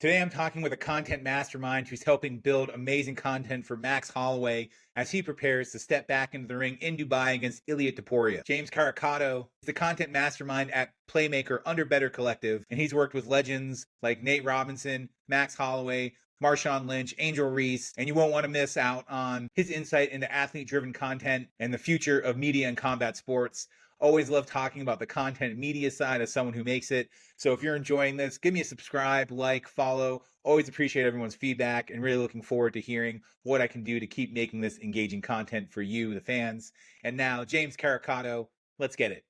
Today, I'm talking with a content mastermind who's helping build amazing content for Max Holloway as he prepares to step back into the ring in Dubai against Ilia Topuria. James Caricato is the content mastermind at Playmaker under Better Collective, and he's worked with legends like Nate Robinson, Max Holloway, Marshawn Lynch, Angel Reese, and you won't want to miss out on his insight into athlete-driven content and the future of media and combat sports. Always love talking about the content media side as someone who makes it. So if you're enjoying this, give me a subscribe, like, follow. Always appreciate everyone's feedback and really looking forward to hearing what I can do to keep making this engaging content for you, the fans. And now, James Caricato, let's get it.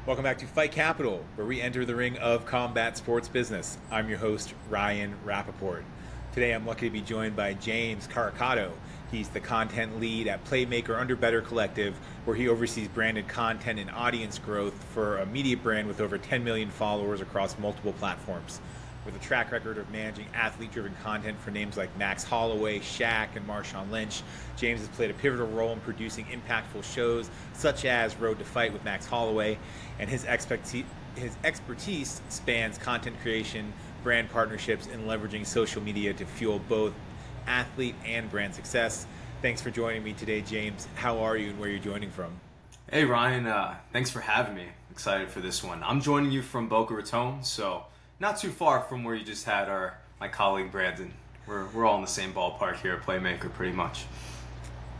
Welcome back to Fight Capital, where we enter the ring of combat sports business. I'm your host, Ryan Rapaport. Today, I'm lucky to be joined by James Caricato. He's the content lead at Playmaker under Better Collective, where he oversees branded content and audience growth for a media brand with over 10 million followers across multiple platforms. With a track record of managing athlete-driven content for names like Max Holloway, Shaq, and Marshawn Lynch, James has played a pivotal role in producing impactful shows such as Road to Fight with Max Holloway, and his expertise spans content creation, brand partnerships, and leveraging social media to fuel both athlete and brand success. Thanks for joining me today, James. How are you and where are you joining from? Hey, Ryan. Thanks for having me. Excited for this one. I'm joining you from Boca Raton, so not too far from where you just had my colleague Brandon. We're all in the same ballpark here at Playmaker, pretty much.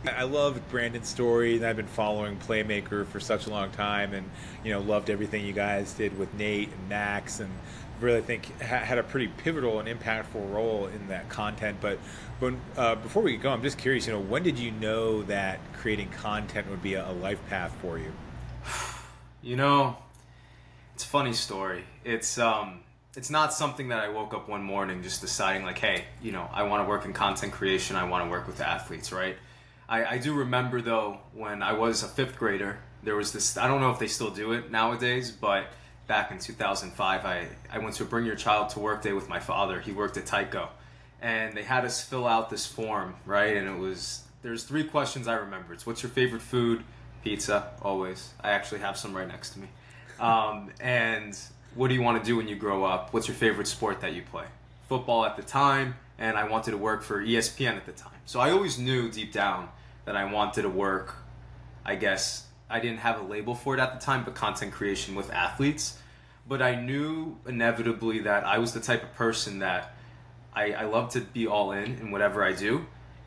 I loved Brandon's story, and I've been following Playmaker for such a long time, and loved everything you guys did with Nate and Max, and really think had a pretty pivotal and impactful role in that content. But before we go, I'm just curious, when did you know that creating content would be a life path for you? It's a funny story. It's not something that I woke up one morning just deciding like, hey, I want to work in content creation. I want to work with athletes, right? I do remember though, when I was a fifth grader, there was this, I don't know if they still do it nowadays, but back in 2005, I went to a Bring Your Child to Work day with my father. He worked at Tyco, and they had us fill out this form, right? And there's 3 questions I remember. It's what's your favorite food? Pizza, always. I actually have some right next to me. And what do you want to do when you grow up? What's your favorite sport that you play? Football at the time, and I wanted to work for ESPN at the time. So I always knew deep down that I wanted to work, I guess, I didn't have a label for it at the time, but content creation with athletes. But I knew inevitably that I was the type of person that I love to be all in whatever I do.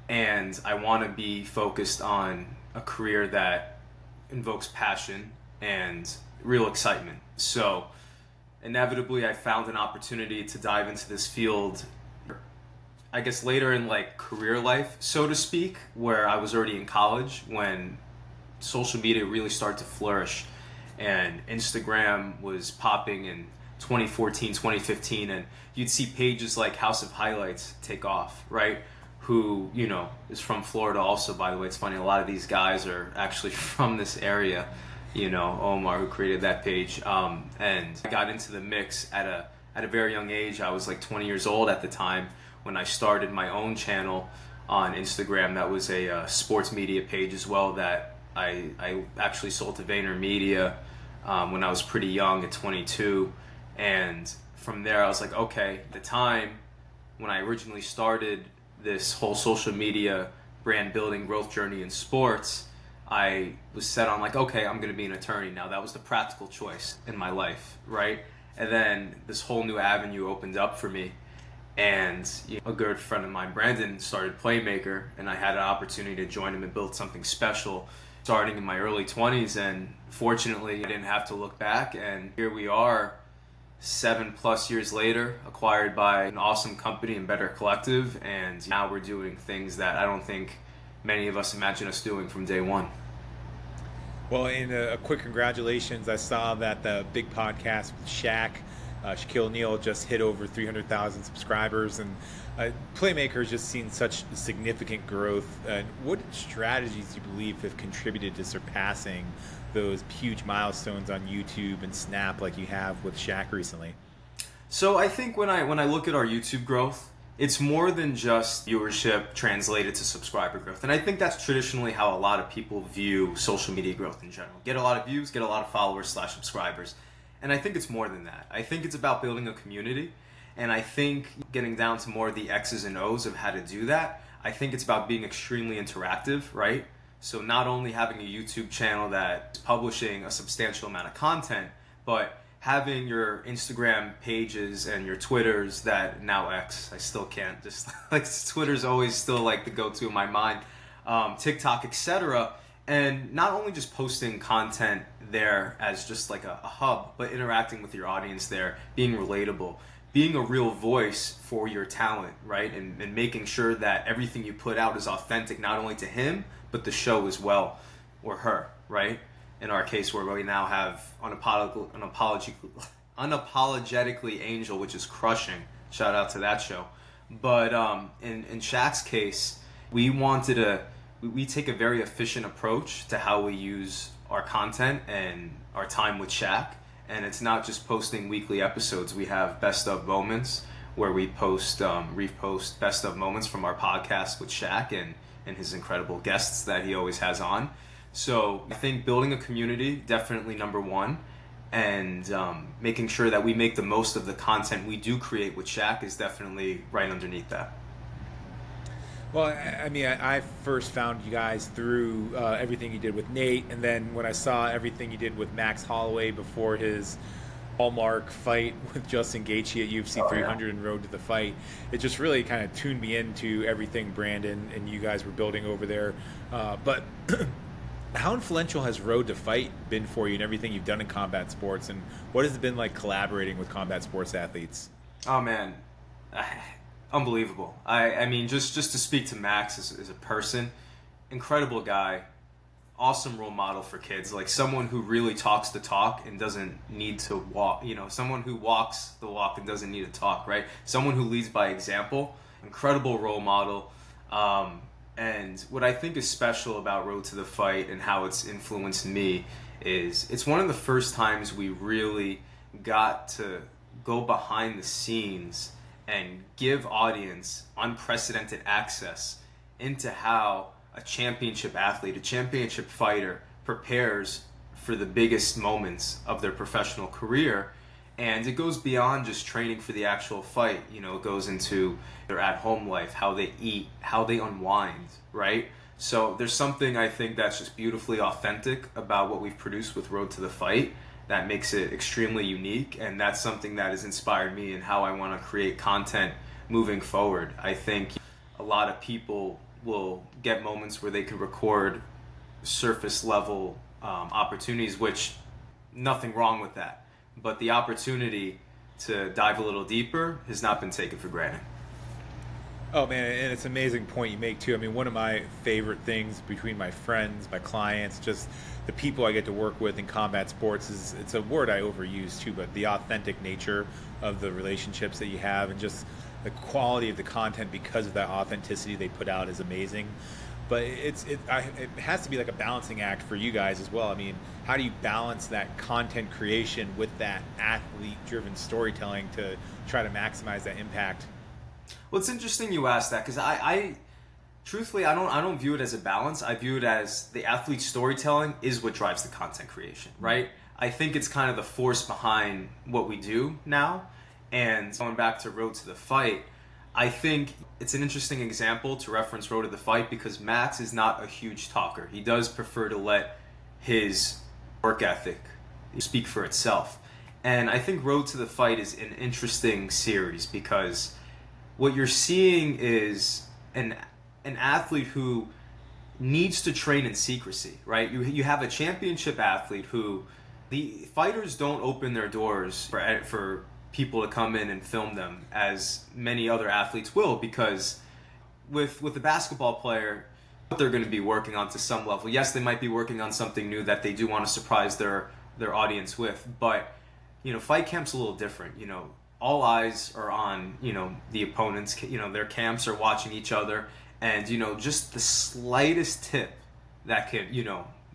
And I want to be focused on a career that invokes passion and real excitement. So inevitably, I found an opportunity to dive into this field, I guess later in career life, so to speak, where I was already in college when social media really started to flourish and Instagram was popping in 2014, 2015, and you'd see pages like House of Highlights take off, right? Who, is from Florida also, by the way. It's funny, a lot of these guys are actually from this area. Omar, who created that page, and I got into the mix at a very young age. I was 20 years old at the time when I started my own channel on Instagram. That was a sports media page as well that I actually sold to VaynerMedia when I was pretty young at 22, and from there I was like, okay, the time when I originally started this whole social media brand building growth journey in sports, I was set on okay, I'm going to be an attorney now. That was the practical choice in my life, right? And then this whole new avenue opened up for me. And a good friend of mine, Brandon, started Playmaker, and I had an opportunity to join him and build something special starting in my early 20s. And fortunately, I didn't have to look back. And here we are, 7+ years later, acquired by an awesome company in Better Collective. And now we're doing things that I don't think many of us imagine us doing from day one. Well, in a quick congratulations, I saw that the big podcast with Shaq, Shaquille O'Neal, just hit over 300,000 subscribers, and Playmaker has just seen such significant growth. What strategies do you believe have contributed to surpassing those huge milestones on YouTube and Snap like you have with Shaq recently? So I think when I look at our YouTube growth, it's more than just viewership translated to subscriber growth. And I think that's traditionally how a lot of people view social media growth in general. Get a lot of views, get a lot of followers slash subscribers. And I think it's more than that. I think it's about building a community. And I think getting down to more of the X's and O's of how to do that, I think it's about being extremely interactive, right? So not only having a YouTube channel that's publishing a substantial amount of content, but having your Instagram pages and your Twitters that now X, I still can't just like Twitter's always still like the go-to in my mind, TikTok, etc. And not only just posting content there as just like a hub, but interacting with your audience there, being relatable, being a real voice for your talent, right? And making sure that everything you put out is authentic, not only to him, but the show as well, or her, right? In our case, where we now have unapologetically Angel, which is crushing. Shout out to that show. But in Shaq's case, we take a very efficient approach to how we use our content and our time with Shaq. And it's not just posting weekly episodes. We have best of moments where we repost best of moments from our podcast with Shaq and his incredible guests that he always has on. So I think building a community, definitely number one, and making sure that we make the most of the content we do create with Shaq is definitely right underneath that. Well, I mean, I first found you guys through everything you did with Nate, and then when I saw everything you did with Max Holloway before his hallmark fight with Justin Gaethje at UFC 300 and Road to the Fight, it just really kind of tuned me into everything Brandon and you guys were building over there. But how influential has Road to Fight been for you and everything you've done in combat sports, and what has it been like collaborating with combat sports athletes? Oh man, unbelievable. I mean, just to speak to Max as a person, incredible guy, awesome role model for kids, like someone who really talks the talk and doesn't need to walk, someone who walks the walk and doesn't need to talk, right? Someone who leads by example, incredible role model. And what I think is special about Road to the Fight and how it's influenced me is it's one of the first times we really got to go behind the scenes and give audience unprecedented access into how a championship athlete, a championship fighter prepares for the biggest moments of their professional career. And it goes beyond just training for the actual fight. It goes into their at-home life, how they eat, how they unwind, right? So there's something I think that's just beautifully authentic about what we've produced with Road to the Fight that makes it extremely unique. And that's something that has inspired me in how I want to create content moving forward. I think a lot of people will get moments where they can record surface level opportunities, which nothing wrong with that. But the opportunity to dive a little deeper has not been taken for granted. Oh man, and it's an amazing point you make too. I mean, one of my favorite things between my friends, my clients, just the people I get to work with in combat sports is, it's a word I overuse too, but the authentic nature of the relationships that you have and just the quality of the content because of that authenticity they put out is amazing. But it has to be like a balancing act for you guys as well. I mean, how do you balance that content creation with that athlete-driven storytelling to try to maximize that impact? Well, it's interesting you asked that because I truthfully, I don't view it as a balance. I view it as the athlete storytelling is what drives the content creation, right? I think it's kind of the force behind what we do now. And going back to Road to the Fight, I think it's an interesting example to reference Road to the Fight because Max is not a huge talker. He does prefer to let his work ethic speak for itself. And I think Road to the Fight is an interesting series because what you're seeing is an athlete who needs to train in secrecy, right? You have a championship athlete who the fighters don't open their doors for people to come in and film them as many other athletes will, because with a basketball player, they're going to be working on to some level. Yes, they might be working on something new that they do want to surprise their audience with, but fight camp's a little different. All eyes are on the opponents. Their camps are watching each other, and just the slightest tip that could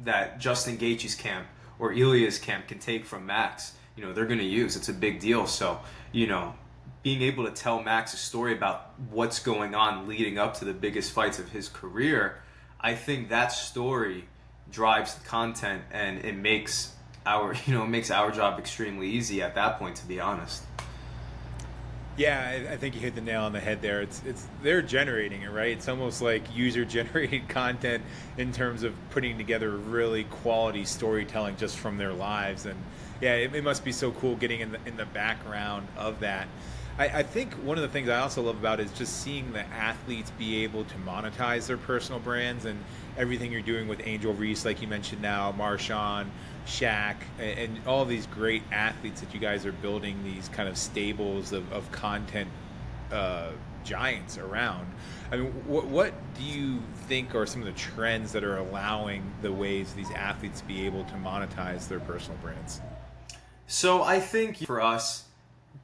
that Justin Gaethje's camp or Ilya's camp can take from Max they're going to use. It's a big deal. So, being able to tell Max a story about what's going on leading up to the biggest fights of his career, I think that story drives the content, and it makes our it makes our job extremely easy at that point, to be honest. Yeah, I think you hit the nail on the head there. It's they're generating it, right? It's almost like user generated content in terms of putting together really quality storytelling just from their lives. And yeah, it must be so cool getting in the background of that. I think one of the things I also love about it is just seeing the athletes be able to monetize their personal brands, and everything you're doing with Angel Reese, like you mentioned now, Marshawn, Shaq, and all these great athletes that you guys are building these kind of stables of content giants around. I mean, what do you think are some of the trends that are allowing the ways these athletes to be able to monetize their personal brands? So I think for us,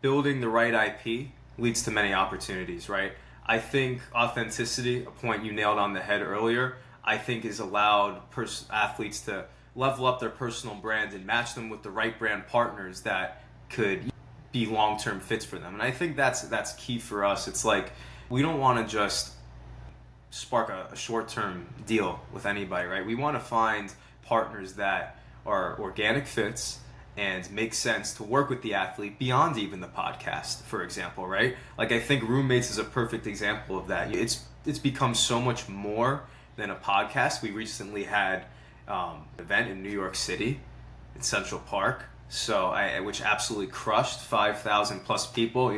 building the right IP leads to many opportunities, right? I think authenticity, a point you nailed on the head earlier, I think is allowed athletes to level up their personal brand and match them with the right brand partners that could be long-term fits for them. And I think that's key for us. It's like we don't want to just spark a short-term deal with anybody, right? We want to find partners that are organic fits and make sense to work with the athlete beyond even the podcast, for example, right? Like I think Roommates is a perfect example of that. It's become so much more than a podcast. We recently had an event in New York City in Central Park, which absolutely crushed 5,000 plus people.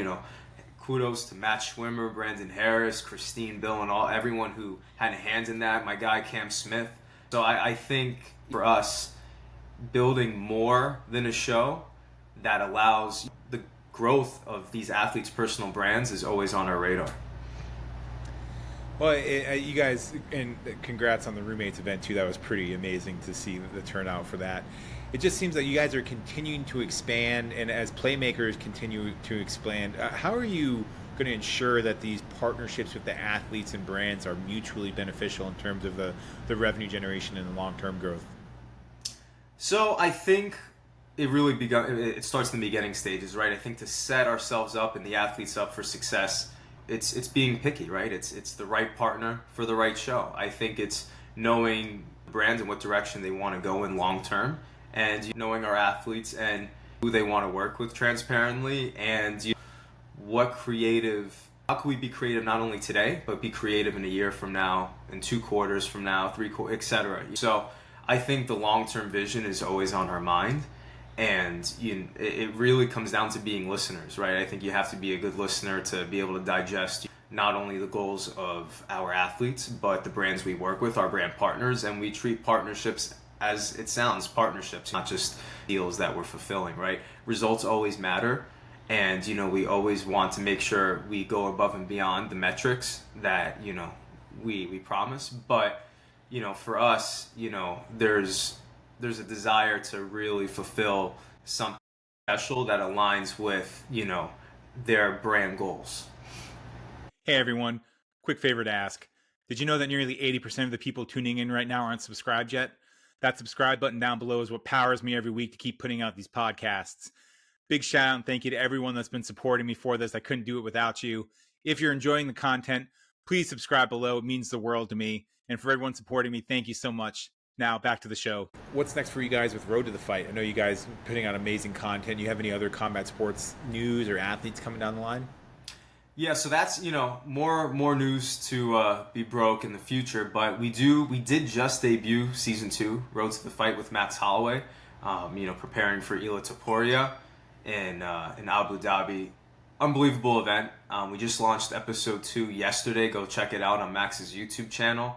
Kudos to Matt Schwimmer, Brandon Harris, Christine Bill, and everyone who had a hand in that. My guy Cam Smith. So I think for us, building more than a show that allows the growth of these athletes' personal brands is always on our radar. Well, you guys, and congrats on the Roommates event too. That was pretty amazing to see the turnout for that. It just seems that you guys are continuing to expand, and as Playmakers continue to expand, how are you going to ensure that these partnerships with the athletes and brands are mutually beneficial in terms of the revenue generation and the long-term growth? So I think it starts in the beginning stages, right? I think to set ourselves up and the athletes up for success, it's being picky, right? It's the right partner for the right show. I think it's knowing the brand and what direction they want to go in long term, and knowing our athletes and who they want to work with transparently, and how can we be creative not only today, but be creative in a year from now, in 2 quarters from now, 3 quarters, etc. So I think the long-term vision is always on our mind, and it really comes down to being listeners, right? I think you have to be a good listener to be able to digest not only the goals of our athletes, but the brands we work with, our brand partners, and we treat partnerships as it sounds, partnerships, not just deals that we're fulfilling, right? Results always matter, and we always want to make sure we go above and beyond the metrics that we promise, but for us, there's a desire to really fulfill something special that aligns with, their brand goals. Hey everyone, quick favor to ask. Did you know that nearly 80% of the people tuning in right now aren't subscribed yet? That subscribe button down below is what powers me every week to keep putting out these podcasts. Big shout out and thank you to everyone that's been supporting me for this. I couldn't do it without you. If you're enjoying the content, please subscribe below. It means the world to me. And for everyone supporting me, thank you so much. Now, back to the show. What's next for you guys with Road to the Fight? I know you guys are putting out amazing content. You have any other combat sports news or athletes coming down the line? Yeah, so that's more news to be broke in the future, but we did just debut season 2, Road to the Fight with Max Holloway. Preparing for Ila Taporia in Abu Dhabi. Unbelievable event. We just launched episode 2 yesterday. Go check it out on Max's YouTube channel,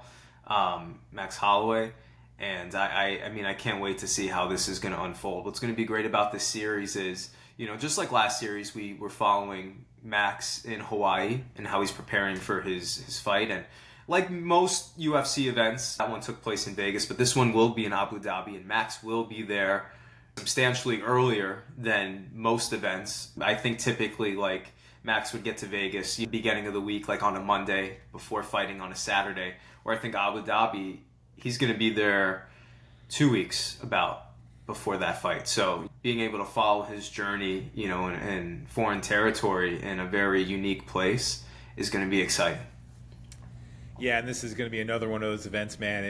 Max Holloway. And I can't wait to see how this is going to unfold. What's going to be great about this series is, just like last series, we were following Max in Hawaii and how he's preparing for his fight. And like most UFC events, that one took place in Vegas, but this one will be in Abu Dhabi, and Max will be there substantially earlier than most events. I think typically like Max would get to Vegas beginning of the week, like on a Monday before fighting on a Saturday, where I think Abu Dhabi, he's going to be there 2 weeks about before that fight. So being able to follow his journey, in foreign territory in a very unique place is going to be exciting. Yeah, and this is going to be another one of those events, man.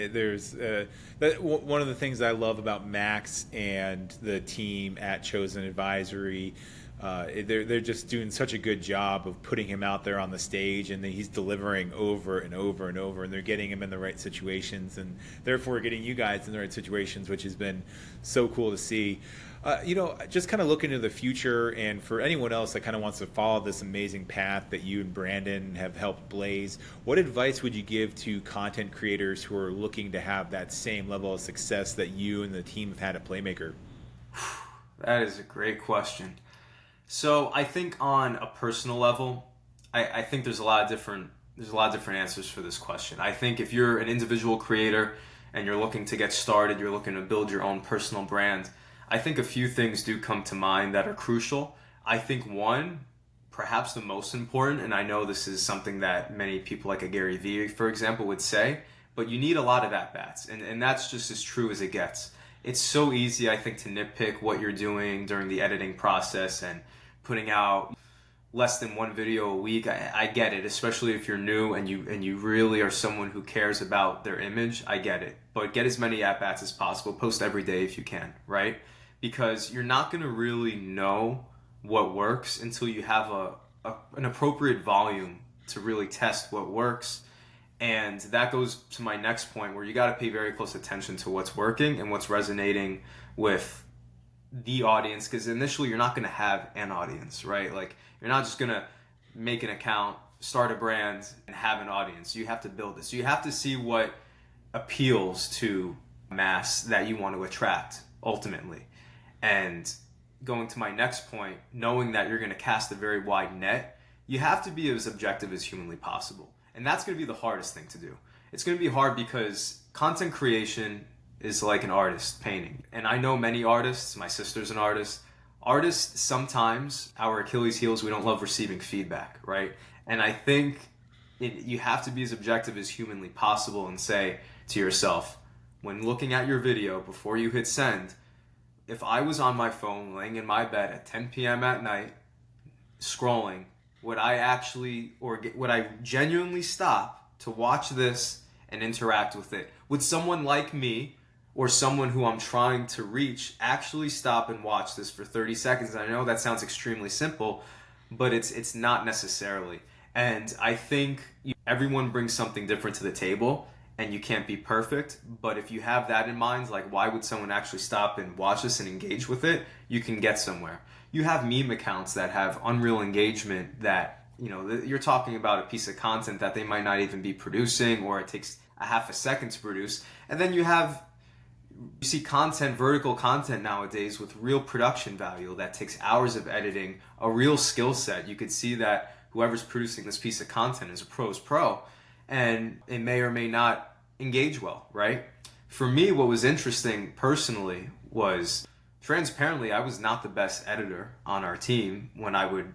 One of the things I love about Max and the team at Chosen Advisory. They're just doing such a good job of putting him out there on the stage, and he's delivering over and over and over, and they're getting him in the right situations, and therefore getting you guys in the right situations, which has been so cool to see. Just kind of looking to the future, and for anyone else that kind of wants to follow this amazing path that you and Brandon have helped blaze, what advice would you give to content creators who are looking to have that same level of success that you and the team have had at Playmaker? That is a great question. So I think on a personal level, I think there's a lot of different answers for this question. I think if you're an individual creator and you're looking to get started, you're looking to build your own personal brand, I think a few things do come to mind that are crucial. I think one, perhaps the most important, and I know this is something that many people like a Gary Vee, for example, would say, but you need a lot of at-bats, and that's just as true as it gets. It's so easy, I think, to nitpick what you're doing during the editing process and putting out less than one video a week. I get it, especially if you're new and you really are someone who cares about their image. I get it. But get as many at-bats as possible. Post every day if you can, right? Because you're not going to really know what works until you have an appropriate volume to really test what works. And that goes to my next point, where you got to pay very close attention to what's working and what's resonating with the audience, because initially you're not going to have an audience, right? Like, you're not just going to make an account, start a brand, and have an audience. You have to build it. So you have to see what appeals to mass that you want to attract ultimately. And going to my next point, knowing that you're going to cast a very wide net, you have to be as objective as humanly possible. And that's going to be the hardest thing to do. It's going to be hard because content creation is like an artist painting. And I know many artists, my sister's an artist. Artists, sometimes our Achilles heels, we don't love receiving feedback, right? And I think you have to be as objective as humanly possible and say to yourself, when looking at your video before you hit send, if I was on my phone laying in my bed at 10 p.m. at night scrolling, would I genuinely stop to watch this and interact with it? Would someone like me or someone who I'm trying to reach actually stop and watch this for 30 seconds? And I know that sounds extremely simple, but it's not necessarily. And I think everyone brings something different to the table, and you can't be perfect. But if you have that in mind, like, why would someone actually stop and watch this and engage with it? You can get somewhere. You have meme accounts that have unreal engagement that, you're talking about a piece of content that they might not even be producing, or it takes a half a second to produce. And then you see vertical content nowadays with real production value that takes hours of editing, a real skill set. You could see that whoever's producing this piece of content is a pro's pro, and it may or may not engage well, right? For me, what was interesting personally was, transparently, I was not the best editor on our team when I would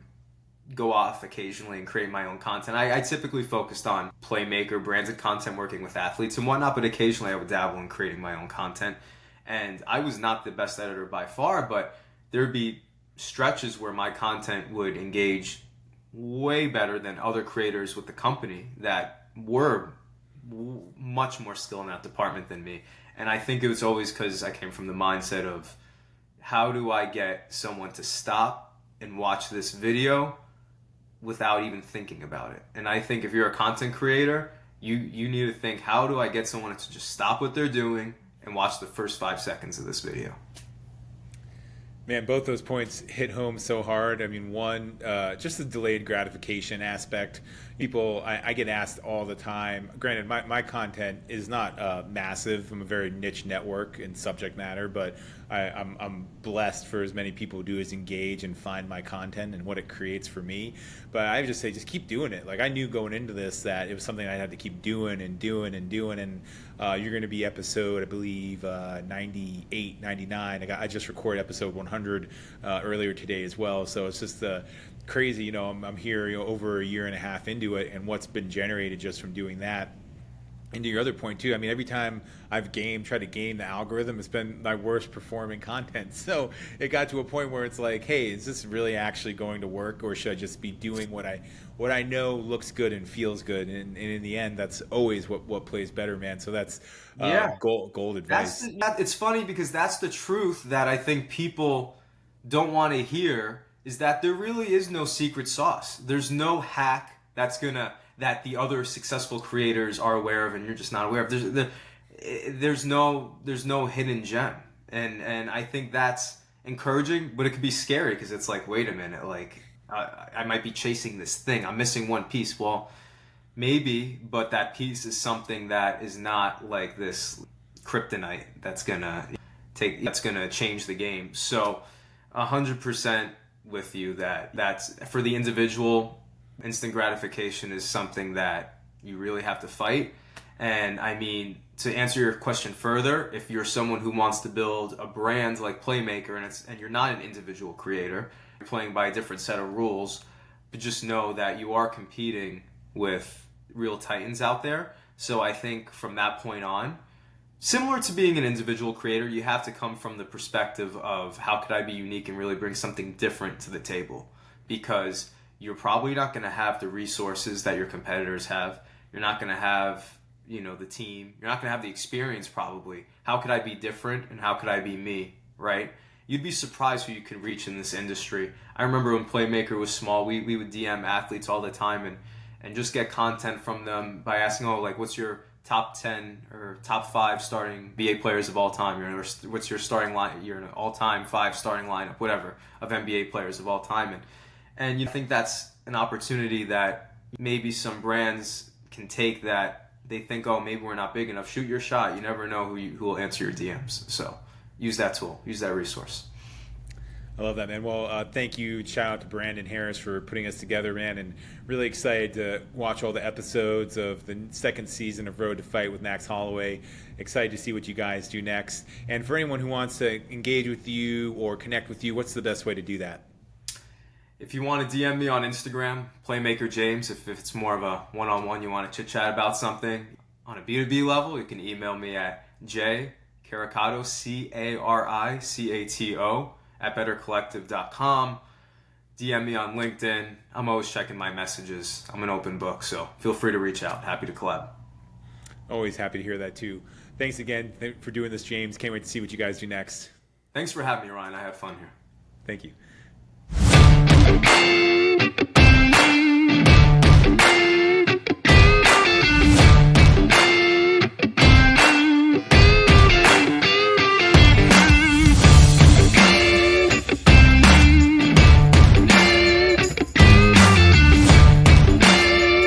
go off occasionally and create my own content. I typically focused on Playmaker, branded content, working with athletes and whatnot, but occasionally I would dabble in creating my own content. And I was not the best editor by far, but there would be stretches where my content would engage way better than other creators with the company that were much more skilled in that department than me. And I think it was always because I came from the mindset of, how do I get someone to stop and watch this video without even thinking about it? And I think if you're a content creator, you need to think, how do I get someone to just stop what they're doing and watch the first 5 seconds of this video? Man, both those points hit home so hard. I mean, one, just the delayed gratification aspect. I get asked all the time. Granted, my content is not massive. I'm a very niche network in subject matter, but I'm blessed for as many people do is engage and find my content and what it creates for me. But I just say, just keep doing it. Like, I knew going into this that it was something I had to keep doing and doing and doing. And you're going to be episode, I believe, 98, 99. I just recorded episode 100 earlier today as well. So it's just crazy. I'm here over a year and a half into it, and what's been generated just from doing that. And to your other point too, I mean, every time I've tried to game the algorithm, it's been my worst performing content. So it got to a point where it's like, hey, is this really actually going to work, or should I just be doing what I know looks good and feels good? And in the end, that's always what plays better, man. So that's Yeah. gold advice. It's funny because that's the truth that I think people don't want to hear, is that there really is no secret sauce. There's no hack that the other successful creators are aware of and you're just not aware of. There's no hidden gem. And I think that's encouraging, but it could be scary because it's like, wait a minute, like I might be chasing this thing. I'm missing one piece. Well, maybe, but that piece is something that is not like this kryptonite that's gonna change the game. So 100% with you that's for the individual. Instant gratification is something that you really have to fight. And I mean, to answer your question further, if you're someone who wants to build a brand like Playmaker and you're not an individual creator, you're playing by a different set of rules, but just know that you are competing with real titans out there. So I think from that point on, similar to being an individual creator, you have to come from the perspective of how could I be unique and really bring something different to the table, because you're probably not going to have the resources that your competitors have. You're not going to have, the team. You're not going to have the experience probably. How could I be different and how could I be me, right? You'd be surprised who you can reach in this industry. I remember when Playmaker was small, we would DM athletes all the time and just get content from them by asking, what's your top 10 or top 5 starting NBA players of all time? What's your starting line, your all-time 5 starting lineup, whatever, of NBA players of all time? And you think that's an opportunity that maybe some brands can take, that they think, oh, maybe we're not big enough. Shoot your shot. You never know who will answer your DMs. So use that tool. Use that resource. I love that, man. Well, thank you. Shout out to Brandon Harris for putting us together, man, and really excited to watch all the episodes of the second season of Road to Fight with Max Holloway. Excited to see what you guys do next. And for anyone who wants to engage with you or connect with you, what's the best way to do that? If you want to DM me on Instagram, Playmaker James. If it's more of a one-on-one, you want to chit-chat about something. On a B2B level, you can email me at Caricato, Caricato, at bettercollective.com. DM me on LinkedIn. I'm always checking my messages. I'm an open book, so feel free to reach out. Happy to collab. Always happy to hear that, too. Thanks again for doing this, James. Can't wait to see what you guys do next. Thanks for having me, Ryan. I had fun here. Thank you.